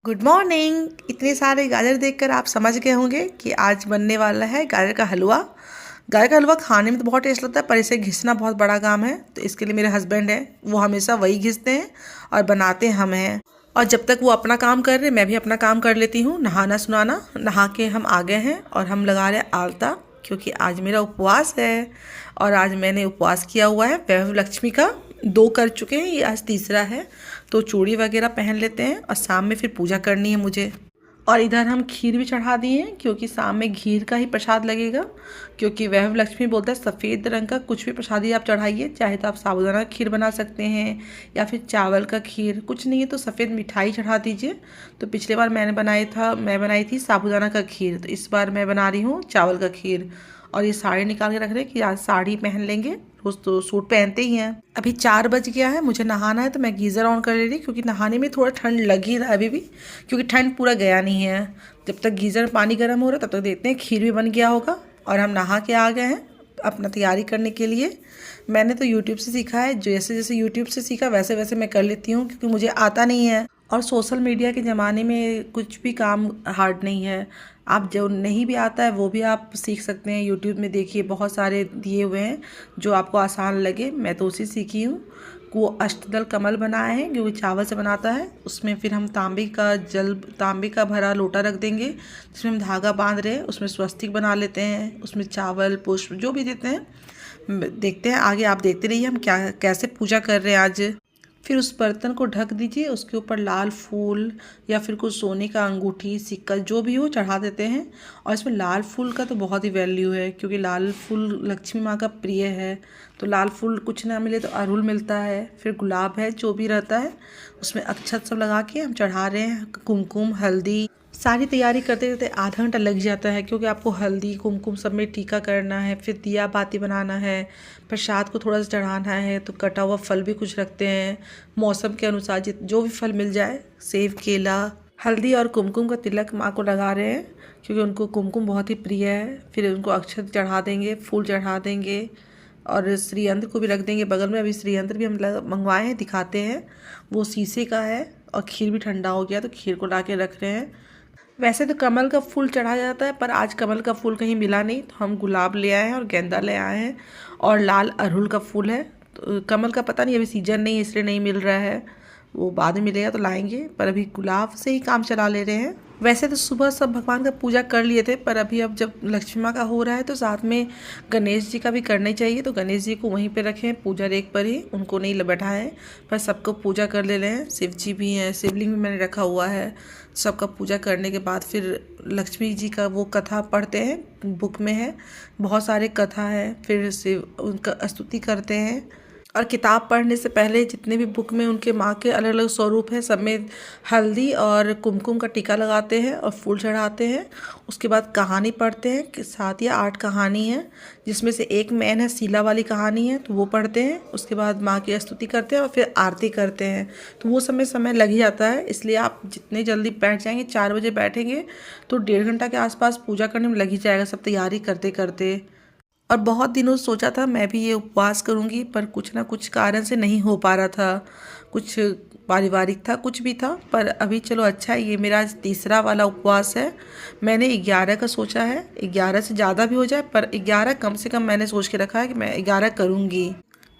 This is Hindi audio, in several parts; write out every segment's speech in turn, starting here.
Good morning. इतने सारे गाजर देखकर आप समझ गए होंगे कि आज बनने वाला है गाजर का हलवा। गाजर का हलवा खाने में तो बहुत टेस्ट लगता है, पर इसे घिसना बहुत बड़ा काम है। तो इसके लिए मेरे हस्बैंड हैं, वो हमेशा वही घिसते हैं और बनाते हम हैं। और जब तक वो अपना काम कर रहे मैं भी अपना काम कर लेती हूँ, नहाना सुनाना। नहा के हम आ गए हैं और हम लगा रहे हैं आलता, क्योंकि आज मेरा उपवास है। और आज मैंने उपवास किया हुआ है वैभव लक्ष्मी का। 2 कर चुके हैं, ये आज तीसरा है। तो चूड़ी वगैरह पहन लेते हैं और शाम में फिर पूजा करनी है मुझे। और इधर हम खीर भी चढ़ा दिए हैं, क्योंकि शाम में खीर का ही प्रसाद लगेगा। क्योंकि वैभव लक्ष्मी बोलता है सफ़ेद रंग का कुछ भी प्रसादी आप चढ़ाइए, चाहे तो आप साबूदाना खीर बना सकते हैं या फिर चावल का खीर, कुछ नहीं है तो सफ़ेद मिठाई चढ़ा दीजिए। तो पिछले बार मैं बनाई थी साबूदाना का खीर, तो इस बार मैं बना रही हूँ चावल का खीर। और ये साड़ी निकाल के रख रहे हैं कि आज साड़ी पहन लेंगे, रोज तो सूट पहनते ही हैं। अभी 4 बज गया है, मुझे नहाना है, तो मैं गीज़र ऑन कर ले रही, क्योंकि नहाने में थोड़ा ठंड लग ही रहा है अभी भी, क्योंकि ठंड पूरा गया नहीं है। जब तक गीज़र में पानी गर्म हो रहा है तब तक देखते हैं खीर भी बन गया होगा। और हम नहा के आ गए हैं अपना तैयारी करने के लिए। मैंने तो यूट्यूब से सीखा है, जैसे जैसे यूट्यूब से सीखा वैसे वैसे मैं कर लेती हूँ, क्योंकि मुझे आता नहीं है। और सोशल मीडिया के ज़माने में कुछ भी काम हार्ड नहीं है। आप जो नहीं भी आता है वो भी आप सीख सकते हैं। यूट्यूब में देखिए बहुत सारे दिए हुए हैं जो आपको आसान लगे। मैं तो उसी सीखी हूँ। वो अष्टदल कमल बनाए हैं, जो चावल से बनाता है। उसमें फिर हम तांबे का भरा लोटा रख देंगे, जिसमें हम धागा बांध रहे हैं। उसमें स्वस्तिक बना लेते हैं, उसमें चावल पुष्प जो भी देते हैं। देखते हैं आगे, आप देखते रहिए हम कैसे पूजा कर रहे हैं आज। फिर उस बर्तन को ढक दीजिए, उसके ऊपर लाल फूल या फिर कुछ सोने का अंगूठी सिक्का जो भी हो चढ़ा देते हैं। और इसमें लाल फूल का तो बहुत ही वैल्यू है, क्योंकि लाल फूल लक्ष्मी माँ का प्रिय है। तो लाल फूल कुछ ना मिले तो अड़हुल मिलता है, फिर गुलाब है, जो भी रहता है उसमें अक्षत सब लगा के हम चढ़ा रहे हैं। कुमकुम हल्दी सारी तैयारी करते करते आधा घंटा लग जाता है, क्योंकि आपको हल्दी कुमकुम सब में टीका करना है, फिर दिया बाती बनाना है, प्रसाद को थोड़ा सा चढ़ाना है। तो कटा हुआ फल भी कुछ रखते हैं, मौसम के अनुसार जो भी फल मिल जाए, सेब केला। हल्दी और कुमकुम का तिलक माँ को लगा रहे हैं, क्योंकि उनको कुमकुम बहुत ही प्रिय है। फिर उनको अक्षत चढ़ा देंगे, फूल चढ़ा देंगे और श्रीयंत्र को भी रख देंगे बगल में। अभी श्रीयंत्र भी हम मंगवाए हैं, दिखाते हैं। वो शीशे का है। और खीर भी ठंडा हो गया तो खीर को ला के रख रहे हैं। वैसे तो कमल का फूल चढ़ा जाता है, पर आज कमल का फूल कहीं मिला नहीं, तो हम गुलाब ले आए हैं और गेंदा ले आए हैं। और लाल अड़हुल का फूल है। तो कमल का पता नहीं, अभी सीजन नहीं है इसलिए नहीं मिल रहा है, वो बाद में मिलेगा तो लाएंगे। पर अभी गुलाब से ही काम चला ले रहे हैं। वैसे तो सुबह सब भगवान का पूजा कर लिए थे, पर अब जब लक्ष्मी माँ का हो रहा है तो साथ में गणेश जी का भी करना ही चाहिए। तो गणेश जी को वहीं पे रखें, पूजा रेक पर ही, उनको नहीं बैठाएं, पर सबको पूजा कर ले रहे हैं। शिव जी भी हैं, शिवलिंग भी मैंने रखा हुआ है। सबका पूजा करने के बाद फिर लक्ष्मी जी का वो कथा पढ़ते हैं, बुक में है, बहुत सारे कथा है। फिर शिव उनका स्तुति करते हैं। और किताब पढ़ने से पहले जितने भी बुक में उनके माँ के अलग अलग स्वरूप है, सब में हल्दी और कुमकुम का टीका लगाते हैं और फूल चढ़ाते हैं। उसके बाद कहानी पढ़ते हैं कि 7 या 8 कहानी है, जिसमें से एक मेन है, शीला वाली कहानी है, तो वो पढ़ते हैं। उसके बाद माँ की स्तुति करते हैं और फिर आरती करते हैं। तो वो समय लग ही जाता है, इसलिए आप जितने जल्दी बैठ जाएंगे, 4 बजे बैठेंगे तो 1.5 घंटा के आसपास पूजा करने में लग ही जाएगा, सब तैयारी करते करते। और बहुत दिनों से सोचा था मैं भी ये उपवास करूँगी, पर कुछ ना कुछ कारण से नहीं हो पा रहा था। कुछ पारिवारिक था, कुछ भी था। पर अभी चलो अच्छा है, ये मेरा आज तीसरा वाला उपवास है। मैंने 11 का सोचा है, 11 से ज़्यादा भी हो जाए, पर 11 कम से कम मैंने सोच के रखा है कि मैं 11 करूँगी।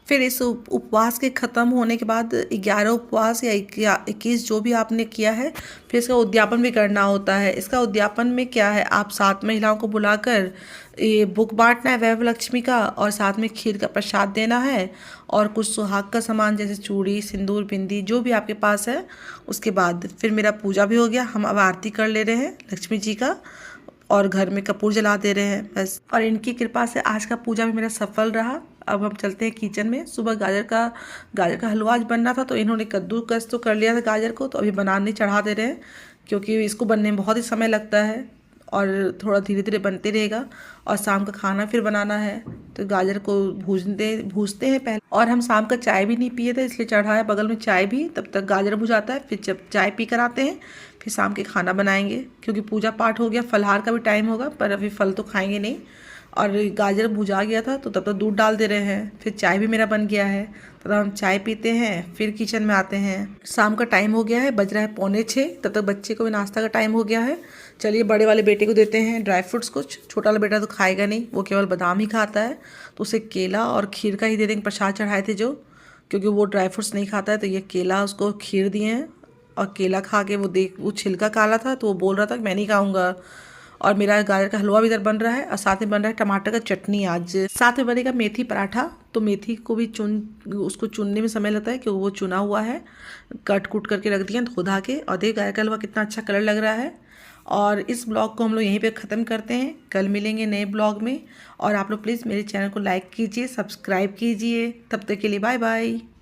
फिर इस उपवास के ख़त्म होने के बाद 11 उपवास या 21 जो भी आपने किया है, फिर इसका उद्यापन भी करना होता है। इसका उद्यापन में क्या है, आप 7 महिलाओं को बुलाकर ये बुक बांटना है वैभव लक्ष्मी का, और साथ में खीर का प्रसाद देना है और कुछ सुहाग का सामान जैसे चूड़ी सिंदूर बिंदी जो भी आपके पास है। उसके बाद फिर मेरा पूजा भी हो गया। हम अब आरती कर ले रहे हैं लक्ष्मी जी का और घर में कपूर जला दे रहे हैं बस। और इनकी कृपा से आज का पूजा भी मेरा सफल रहा। अब हम चलते हैं किचन में। सुबह गाजर का हलवा आज बनना था, तो इन्होंने कद्दूकस तो कर लिया था गाजर को, तो अभी बनाने चढ़ा दे रहे हैं, क्योंकि इसको बनने में बहुत ही समय लगता है और थोड़ा धीरे धीरे बनते रहेगा। और शाम का खाना फिर बनाना है, तो गाजर को भूजते हैं पहले। और हम शाम का चाय भी नहीं पिए थे, इसलिए चढ़ा है बगल में चाय भी, तब तक गाजर भुजाता है। फिर जब चाय पी कर आते हैं फिर शाम के खाना बनाएंगे, क्योंकि पूजा पाठ हो गया, फलहार का भी टाइम होगा, पर अभी फल तो खाएंगे नहीं। और गाजर भुजा गया था तो तब तक दूध डाल दे रहे हैं। फिर चाय भी मेरा बन गया है, तब हम चाय पीते हैं, फिर किचन में आते हैं। शाम का टाइम हो गया है, बज रहा है 5:45, तब तक बच्चे को भी नाश्ता का टाइम हो गया है। चलिए बड़े वाले बेटे को देते हैं ड्राई फ्रूट्स कुछ। छोटा वाला बेटा तो खाएगा नहीं, वो केवल बादाम ही खाता है, तो उसे केला और खीर का ही दे देंगे। प्रसाद चढ़ाए थे जो, क्योंकि वो ड्राई फ्रूट्स नहीं खाता है, तो ये केला उसको खीर दिए हैं। और केला खा के वो छिलका काला था तो वो बोल रहा था कि मैं नहीं खाऊंगा। और मेरा गाजर का हलवा भी इधर बन रहा है और साथ में बन रहा है टमाटर का चटनी। आज साथ में बनेगा मेथी पराठा। तो मेथी को भी उसको चुनने में समय लगता है, क्योंकि वो चुना हुआ है, कट कुट करके रख दिया धो धा के। और देखिए गाजर का हलवा कितना अच्छा कलर लग रहा है। और इस ब्लॉग को हम लोग यहीं पे ख़त्म करते हैं, कल मिलेंगे नए ब्लॉग में। और आप लोग प्लीज़ मेरे चैनल को लाइक कीजिए, सब्सक्राइब कीजिए। तब तक के लिए बाय बाय।